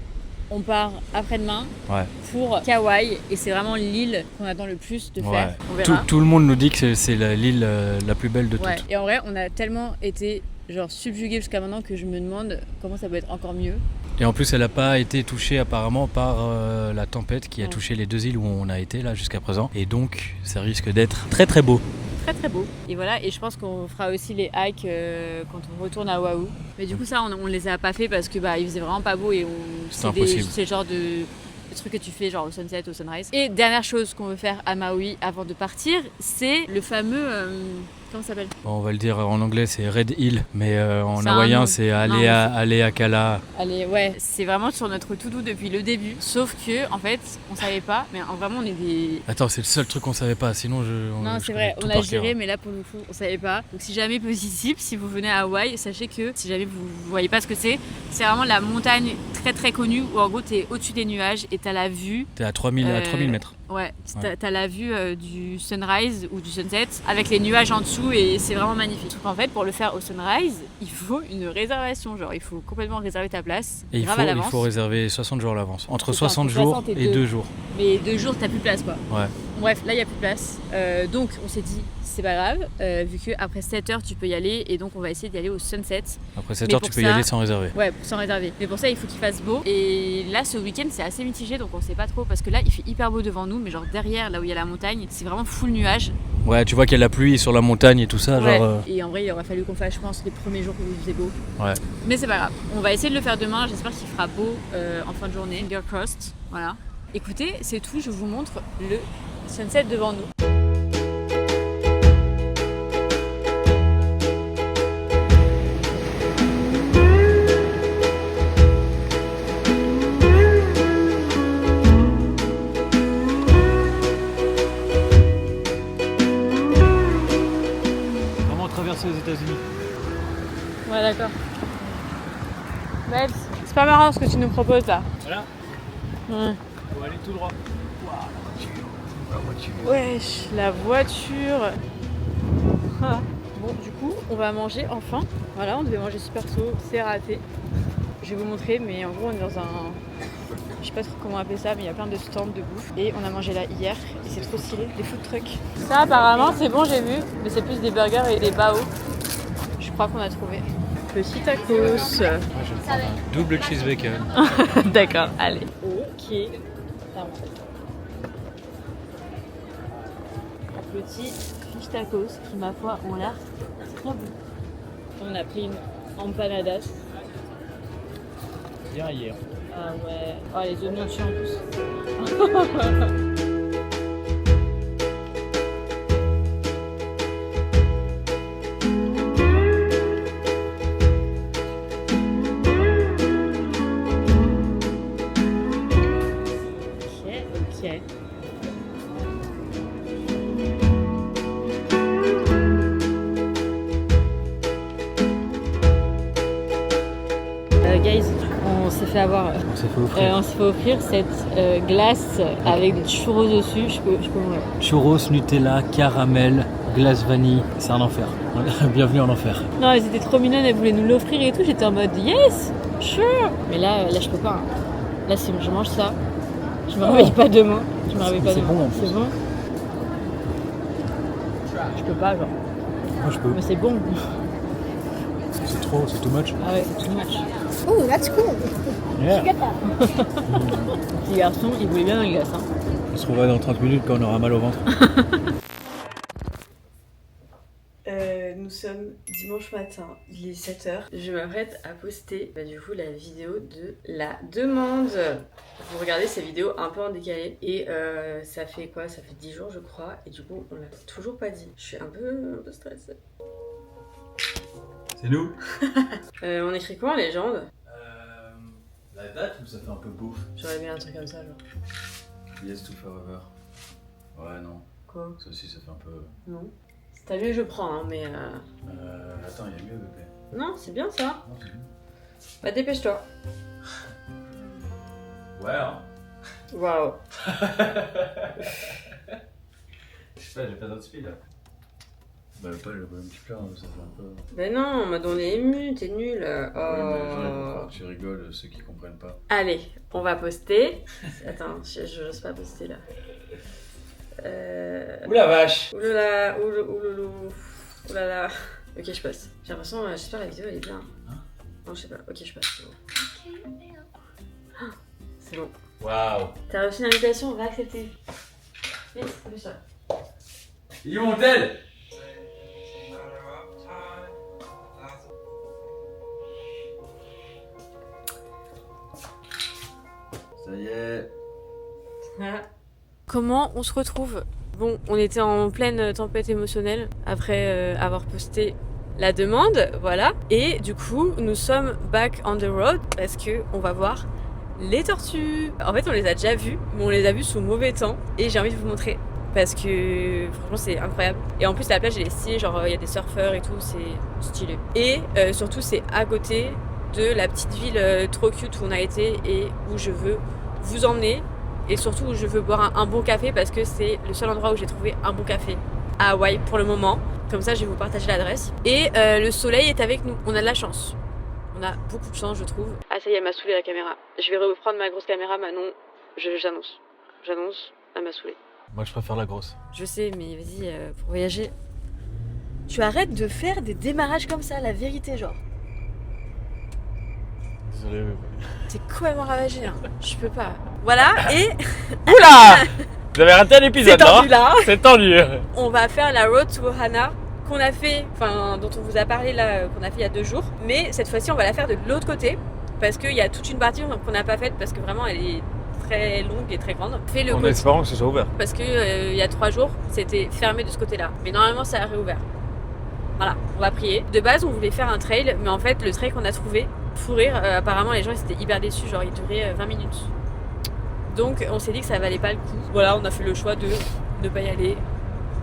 on part après-demain Ouais. pour Kauai et c'est vraiment l'île qu'on attend le plus de faire. On verra. Tout le monde nous dit que c'est l'île la plus belle de Ouais. toutes. Et en vrai, on a tellement été genre subjugués jusqu'à maintenant que je me demande comment ça peut être encore mieux. Et en plus, elle n'a pas été touchée apparemment par la tempête qui a Ouais. touché les 2 îles où on a été là jusqu'à présent. Et donc, ça risque d'être très beau. Très beau. Et voilà, et je pense qu'on fera aussi les hikes quand on retourne à Oahu. Mais du coup, ça, on les a pas fait parce que il faisait vraiment pas beau et impossible. c'est le genre de truc que tu fais genre au sunset, au sunrise. Et dernière chose qu'on veut faire à Maui avant de partir, c'est le fameux comment ça s'appelle? Bon, on va le dire en anglais, c'est Red Hill, mais en C'est un hawaïen, nom. c'est Non, Haleakala. Allez, ouais, c'est vraiment sur notre to-do depuis le début. Sauf que, en fait, on savait pas, mais vraiment, on est des. Attends, c'est le seul truc qu'on savait pas, sinon Non, je c'est vrai, connais on tout a par géré, cœur. mais là pour le coup, on savait pas. Donc, si jamais possible, si vous venez à Hawaï, sachez que si jamais vous voyez pas ce que c'est vraiment la montagne très connue où en gros t'es au-dessus des nuages et t'as la vue. T'es à 3000 mètres. Ouais, t'as la vue du sunrise ou du sunset avec les nuages en dessous et c'est vraiment magnifique. En fait, pour le faire au sunrise, il faut une réservation. Genre, il faut complètement réserver ta place. Et grave à il l'avance. faut réserver 60 jours à l'avance. Entre C'est ça, 60 entre jours 60 et 2 jours. Mais 2 jours, t'as plus de place quoi. Ouais. Bref, là il n'y a plus de place. Donc on s'est dit, c'est pas grave, vu qu'après 7h tu peux y aller et donc on va essayer d'y aller au sunset. Après 7 Mais heures, pour tu peux y ça- aller sans réserver. Ouais, sans réserver. Mais pour ça, il faut qu'il fasse beau. Et là, ce week-end, c'est assez mitigé, donc on sait pas trop parce que là, il fait hyper beau devant nous, mais genre derrière, là où il y a la montagne, c'est vraiment full nuage. Ouais, tu vois qu'il y a la pluie sur la montagne et tout ça. Ouais. Genre, Et en vrai, il aurait fallu qu'on fasse, je pense, les premiers jours où il faisait beau. Ouais. Mais c'est pas grave. On va essayer de le faire demain. J'espère qu'il fera beau en fin de journée. Finger crossed. Voilà. Écoutez, c'est tout. Je vous montre le sunset devant nous. Vraiment traverser aux États-Unis. Ouais, d'accord. Babs, c'est pas marrant ce que tu nous proposes là. Voilà, Ouais. faut aller tout droit. Wesh, la voiture. Ah. Bon, du coup, on va manger enfin. Voilà, on devait manger super tôt, c'est raté. Je vais vous montrer, mais en gros, on est dans un. Je sais pas trop comment appeler ça, mais il y a plein de stands de bouffe. Et on a mangé là hier, et c'est trop stylé, des food trucks. Ça, apparemment, c'est bon, j'ai vu, mais c'est plus des burgers et des bao. Je crois qu'on a trouvé. Petit tacos. Moi, je vais me prendre un double cheese bacon. D'accord, allez. Ok. Ça va. Petit fish tacos qui, ma foi, ont l'air très bons. On a pris une empanadas. Bien hier. Ah ouais. Oh, les oignons dessus en plus. Ok. Guys, on s'est fait avoir. On s'est fait offrir. On s'est fait offrir cette glace avec des churros dessus. Je peux mourir. Churros, Nutella, caramel, glace vanille. C'est un enfer. Bienvenue en enfer. Non, elles étaient trop mignonnes, elles voulaient nous l'offrir et tout. J'étais en mode yes, sure. Mais là je peux pas. Hein. Là, si je mange ça, je me réveille pas demain. Je me réveille pas C'est demain. bon, en plus. C'est bon. Je peux pas, genre. Moi je peux. Mais c'est bon. C'est trop, c'est too much. Ah ouais, c'est too much. Ooh, that's cool. Yeah. Get that. Petit garçon, il voulait bien la glace. Hein. On se revoit dans 30 minutes quand on aura mal au ventre. Nous sommes dimanche matin, il est 7h. Je m'apprête à poster du coup la vidéo de la demande. Vous regardez ces vidéos un peu en décalé et ça fait quoi? Ça fait 10 jours je crois et du coup on l'a toujours pas dit. Je suis un peu stressée. C'est nous. On écrit quoi en légende? La date ou ça fait un peu bouffe? J'aurais bien un truc comme ça genre. Yes to forever. Ouais, non. Quoi? Ça aussi, ça fait un peu. Non. Si t'as mieux je prends hein, mais Attends, il y a mieux, bébé. non c'est bien ça. Non, c'est bien. Bah dépêche-toi. Ouais, hein. Waouh. Je sais pas, j'ai pas d'autre speed là. Bah, pas le un petit plat, ça fait un peu. Bah non, mode on est ému, t'es nul. Ouais, mais j'en ai pour faire que tu rigoles, ceux qui comprennent pas. Allez, on va poster. Attends, je n'ose pas poster là. Ouh la vache! Oulala, ouloulou, oulala. Ok, je poste. J'ai l'impression, j'espère la vidéo elle est bien. Hein? Non, je sais pas. Ok, je poste. C'est bon. Ah, c'est bon. Waouh! T'as reçu une invitation, on va accepter. Vite, fais ça. Il est où mon tel? Ça y est. Comment on se retrouve? Bon, on était en pleine tempête émotionnelle après avoir posté la demande, voilà. Et du coup, nous sommes back on the road parce que on va voir les tortues. En fait, on les a déjà vues, mais on les a vues sous mauvais temps. Et j'ai envie de vous montrer parce que franchement, c'est incroyable. Et en plus, la plage elle est stylée, genre il y a des surfeurs et tout, c'est stylé. Et surtout, c'est à côté de la petite ville trop cute où on a été et où je veux vous emmener. Et surtout où je veux boire un bon café parce que c'est le seul endroit où j'ai trouvé un bon café à Hawaï pour le moment. Comme ça, je vais vous partager l'adresse. Et le soleil est avec nous. On a de la chance. On a beaucoup de chance, je trouve. Ah, ça y est, elle m'a saoulé la caméra. Je vais reprendre ma grosse caméra, Manon. J'annonce. J'annonce, elle m'a saoulé. Moi je préfère la grosse. Je sais, mais vas-y, pour voyager. Tu arrêtes de faire des démarrages comme ça, la vérité, genre. Désolé. T'es complètement ravagé, hein. Je peux pas. Voilà, et Oula! Vous avez raté un épisode, c'est tendu là. C'est tendu. On va faire la Road to Ohana qu'on a fait, enfin dont on vous a parlé là, qu'on a fait il y a 2 jours. Mais cette fois-ci, on va la faire de l'autre côté parce qu'il y a toute une partie qu'on n'a pas faite parce que vraiment elle est très longue et très grande. Fait le En côté espérant que ce soit ouvert. parce que il y a 3 jours, c'était fermé de ce côté-là. Mais normalement, ça a réouvert. Voilà, on va prier. De base, on voulait faire un trail, mais en fait, le trail qu'on a trouvé, fou rire, apparemment les gens ils étaient hyper déçus, genre il durait 20 minutes. Donc on s'est dit que ça valait pas le coup. Voilà, on a fait le choix de ne pas y aller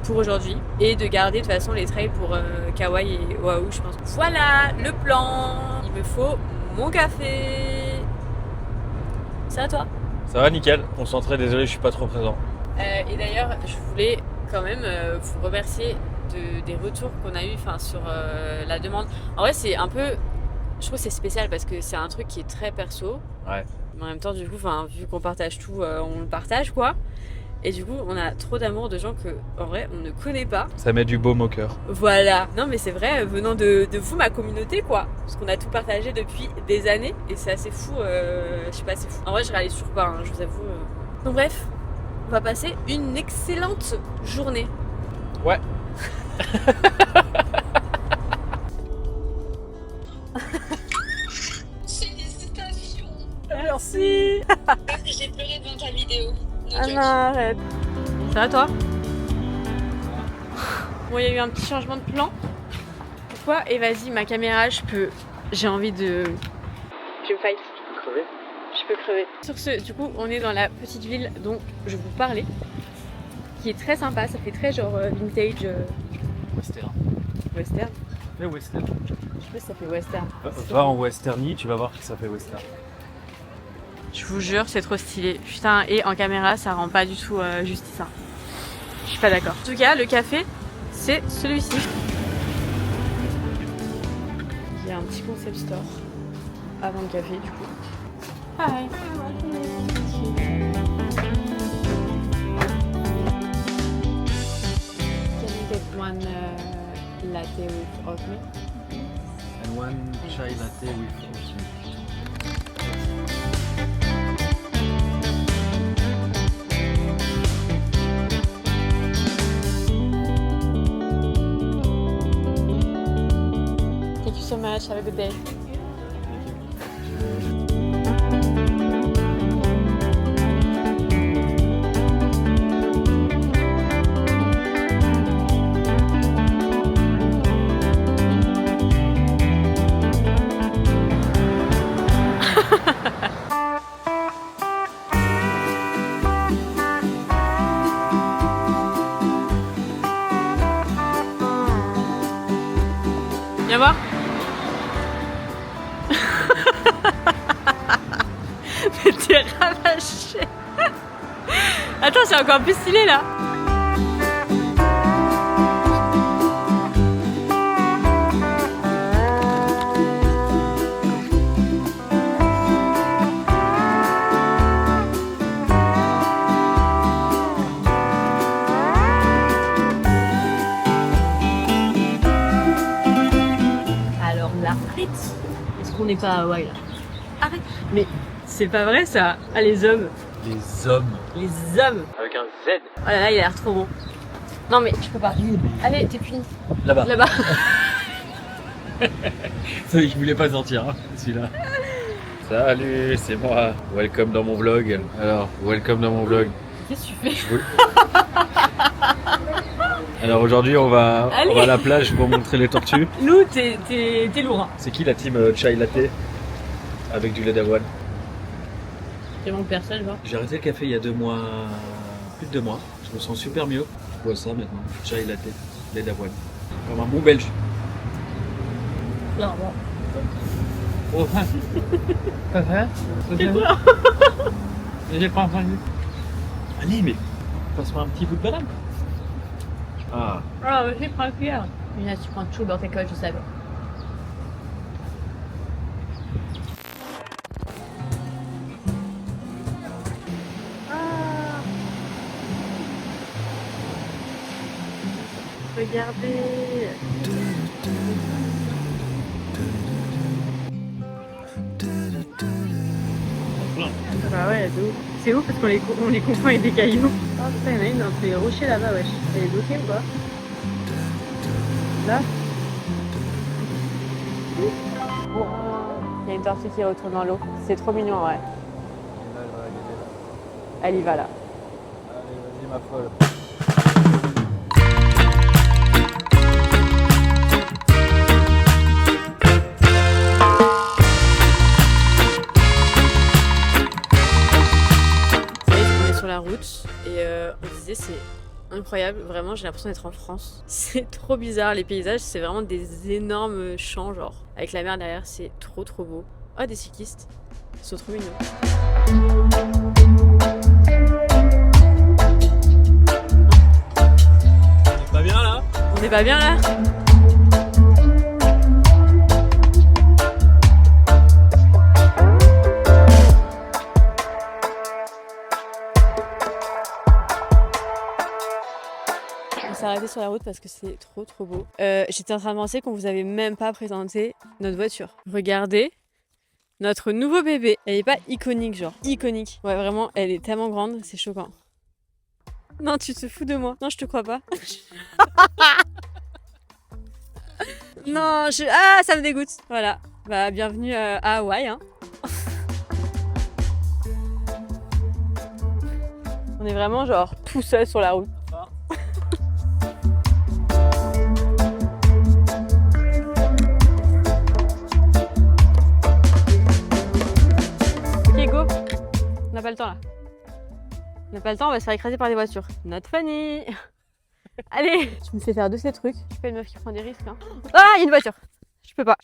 pour aujourd'hui et de garder de toute façon les trails pour Kauai et Oahu, je pense. Voilà le plan. Il me faut mon café. C'est à toi. Ça va nickel, concentré, désolé je suis pas trop présent. Et d'ailleurs, je voulais quand même vous remercier des retours qu'on a eu sur la demande. En vrai, c'est un peu, je trouve que c'est spécial parce que c'est un truc qui est très perso. Ouais. Mais en même temps, du coup, vu qu'on partage tout, on le partage quoi. Et du coup, on a trop d'amour de gens que, en vrai, on ne connaît pas. Ça met du baume au cœur. Voilà. Non, mais c'est vrai, venant de vous, ma communauté, quoi. Parce qu'on a tout partagé depuis des années. Et c'est assez fou. Je sais pas, c'est fou. En vrai, je réalise toujours pas, hein, je vous avoue. Donc, bref, on va passer une excellente journée. Ouais. Félicitations. Merci. J'ai pleuré devant ta vidéo. Ah non, arrête. Ça va toi? Bon, il y a eu un petit changement de plan. Pourquoi? Et vas-y, ma caméra, j'ai envie de... Je vais me fight. Crever. Je peux crever. Sur ce, du coup, on est dans la petite ville dont je vous parlais, qui est très sympa. Ça fait très genre vintage. Western. Western. Mais western. Je sais pas si ça fait western. Va en westerny, tu vas voir que ça fait western. Je vous jure, c'est trop stylé. Putain, et en caméra, ça rend pas du tout justice. Hein. Je suis pas d'accord. En tout cas, le café, c'est celui-ci. Il y a un petit concept store avant le café, du coup. Hi. Can you get one latte with oat milk? And one chai latte with oat milk. Thank you so much. Have a good day. Viens voir. Mais t'es ravaché. Attends, c'est encore plus stylé là. Alors là, arrête. Est-ce qu'on n'est pas à Hawaï là? Arrête. Mais c'est pas vrai ça. Ah les hommes. Les hommes. Les hommes. Avec un Z. Oh là là, il a l'air trop bon. Non mais je peux pas. Allez, t'es puni. Là-bas. Là-bas. Je voulais pas sortir, hein, celui-là. Salut, c'est moi. Welcome dans mon vlog. Alors, welcome dans mon vlog. Qu'est-ce que tu fais? Alors aujourd'hui, on va à la plage pour montrer les tortues. Lou, t'es lourd. Hein. C'est qui la team chai latte avec du lait d'avoine? Il manque personne, genre. J'ai arrêté le café il y a 2 mois, plus de 2 mois. Je me sens super mieux. Je bois ça maintenant. Chai latte, lait d'avoine. Comme un bon belge. Non, bon. Oh, C'est quoi? j'ai pas entendu. Allez, mais passe-moi un petit bout de banane. Ah. Ah, vas-y, prends la cuillère. Là, tu prends tout dans tes codes, je savais. Ah. Regardez. Bah ouais, de ouf. C'est ouf parce qu'on les confond avec des cailloux. Oh putain, il y en a une dans les rochers là-bas, wesh. Elle est bloquée ou pas? Là? Oh, il y a une tortue qui retourne dans l'eau. C'est trop mignon, ouais. Elle y va là. Allez, vas-y ma folle. La route et on disait c'est incroyable, vraiment j'ai l'impression d'être en France. C'est trop bizarre, les paysages c'est vraiment des énormes champs genre avec la mer derrière, c'est trop beau. Oh des cyclistes, ils sont trop mignons. On est pas bien là? On est pas bien là? On s'est arrêté sur la route parce que c'est trop beau. J'étais en train de penser qu'on vous avait même pas présenté notre voiture. Regardez notre nouveau bébé. Elle est pas iconique genre, iconique. Ouais vraiment, elle est tellement grande, c'est choquant. Non, tu te fous de moi. Non, je te crois pas. Non, ah, ça me dégoûte. Voilà. Bah, bienvenue à Hawaï. Hein. On est vraiment genre tout seul sur la route. Ok, go. On n'a pas le temps là. On n'a pas le temps, on va se faire écraser par des voitures. Not funny. Allez, tu me fais faire de ces trucs. Je suis pas une meuf qui prend des risques. Hein. Ah, il y a une voiture. Je peux pas.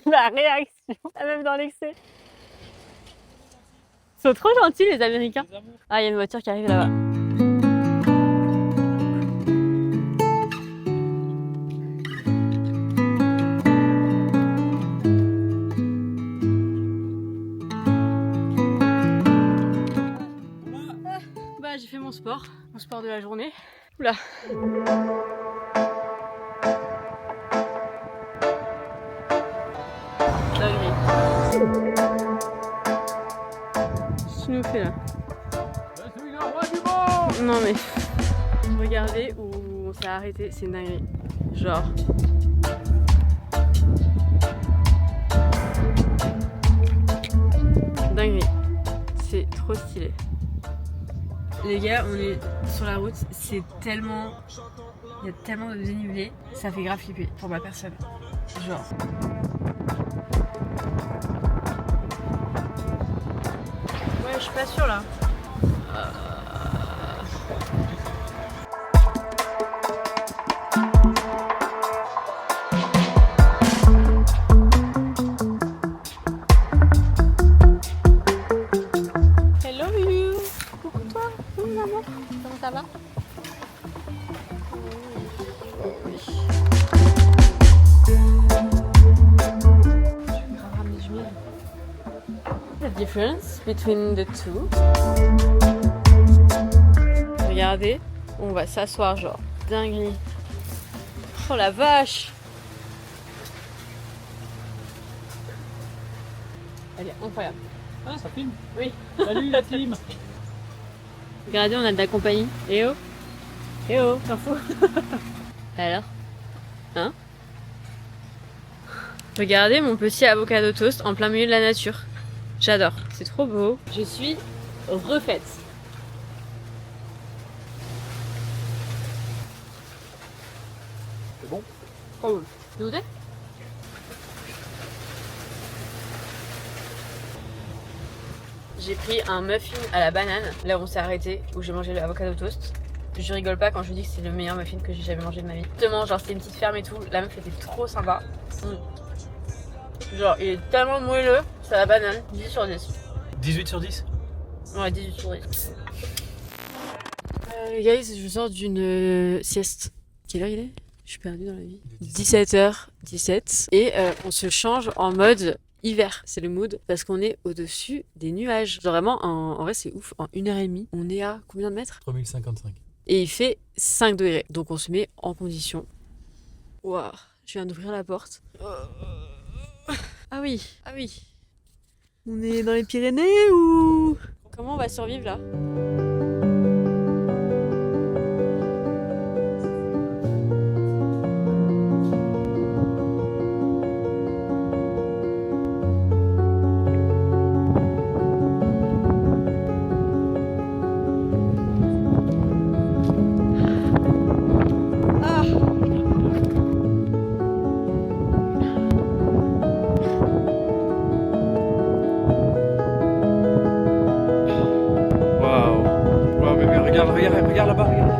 La réaction, même dans l'excès. Ils sont trop gentils les Américains. Ah, il y a une voiture qui arrive là-bas. Bah, j'ai fait mon sport de la journée. Oula. Qu'est-ce que tu nous fais là? Non mais regardez où on s'est arrêté, c'est une dinguerie. Genre dinguerie. C'est trop stylé. Les gars, on est sur la route, c'est tellement... Il y a tellement de dénivelé, ça fait grave flipper pour ma personne. Genre... Ouais, je suis pas sûre là. Hello you. Coucou toi. Coucou maman. Comment ça va? Oui. Je vais grave ramener du miel. The difference between the two. Regardez, on va s'asseoir genre dinguerie. Oh la vache! Elle est incroyable. Ah, ça filme. Oui. Salut la team. Regardez, on a de la compagnie. Eh oh! Eh oh, t'en fous? Alors? Hein? Regardez mon petit avocado toast en plein milieu de la nature. J'adore, c'est trop beau. Je suis refaite. C'est bon? Trop cool. Vous goûtez? J'ai pris un muffin à la banane, là où on s'est arrêté, où j'ai mangé l'avocado toast. Je rigole pas quand je dis que c'est le meilleur muffin que j'ai jamais mangé de ma vie. Justement, genre c'était une petite ferme et tout, la meuf était trop sympa. Genre il est tellement moelleux, c'est la banane, 10 sur 10. 18 sur 10? Ouais, 18 sur 10. Guys, je sors d'une sieste. Quelle heure il est? Je suis perdue dans la vie. 17h17. Et on se change en mode hiver. C'est le mood parce qu'on est au-dessus des nuages. Genre vraiment, en vrai, c'est ouf. En 1h30, on est à combien de mètres? 3055. Et il fait 5 degrés. Donc on se met en condition. Waouh, je viens d'ouvrir la porte. Ah oui, ah oui. On est dans les Pyrénées ou... Comment on va survivre là? Regarde là-bas, regarde.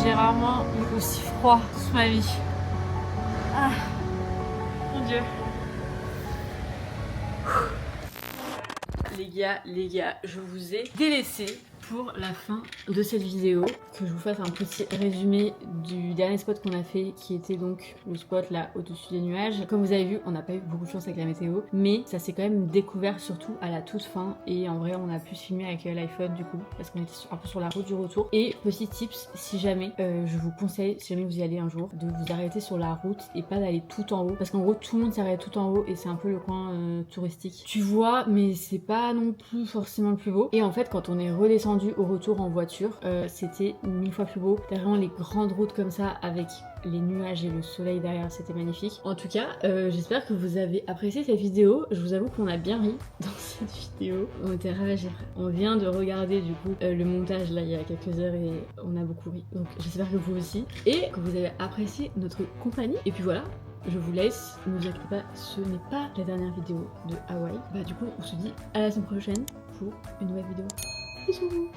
J'ai rarement eu aussi froid toute ma vie. Ah, mon Dieu. Les gars, je vous ai délaissé pour la fin de cette vidéo. Que je vous fasse un petit résumé du dernier spot qu'on a fait, qui était donc le spot là au-dessus des nuages. Comme vous avez vu, on n'a pas eu beaucoup de chance avec la météo, mais ça s'est quand même découvert surtout à la toute fin. Et en vrai, on a pu se filmer avec l'iPhone du coup, parce qu'on était un peu sur la route du retour. Et petit tips, si jamais, je vous conseille, si jamais vous y allez un jour, de vous arrêter sur la route et pas d'aller tout en haut, parce qu'en gros tout le monde s'arrête tout en haut et c'est un peu le coin touristique. Tu vois, mais c'est pas non plus forcément le plus beau. Et en fait, quand on est redescendu au retour en voiture, c'était 1000 fois plus beau. Vraiment les grandes routes comme ça avec les nuages et le soleil derrière, c'était magnifique. En tout cas, j'espère que vous avez apprécié cette vidéo. Je vous avoue qu'on a bien ri dans cette vidéo. On était ravagés. On vient de regarder du coup le montage là il y a quelques heures et on a beaucoup ri. Donc j'espère que vous aussi et que vous avez apprécié notre compagnie. Et puis voilà, je vous laisse. Ne vous inquiétez pas, ce n'est pas la dernière vidéo de Hawaï. Bah du coup, on se dit à la semaine prochaine pour une nouvelle vidéo. Bisous.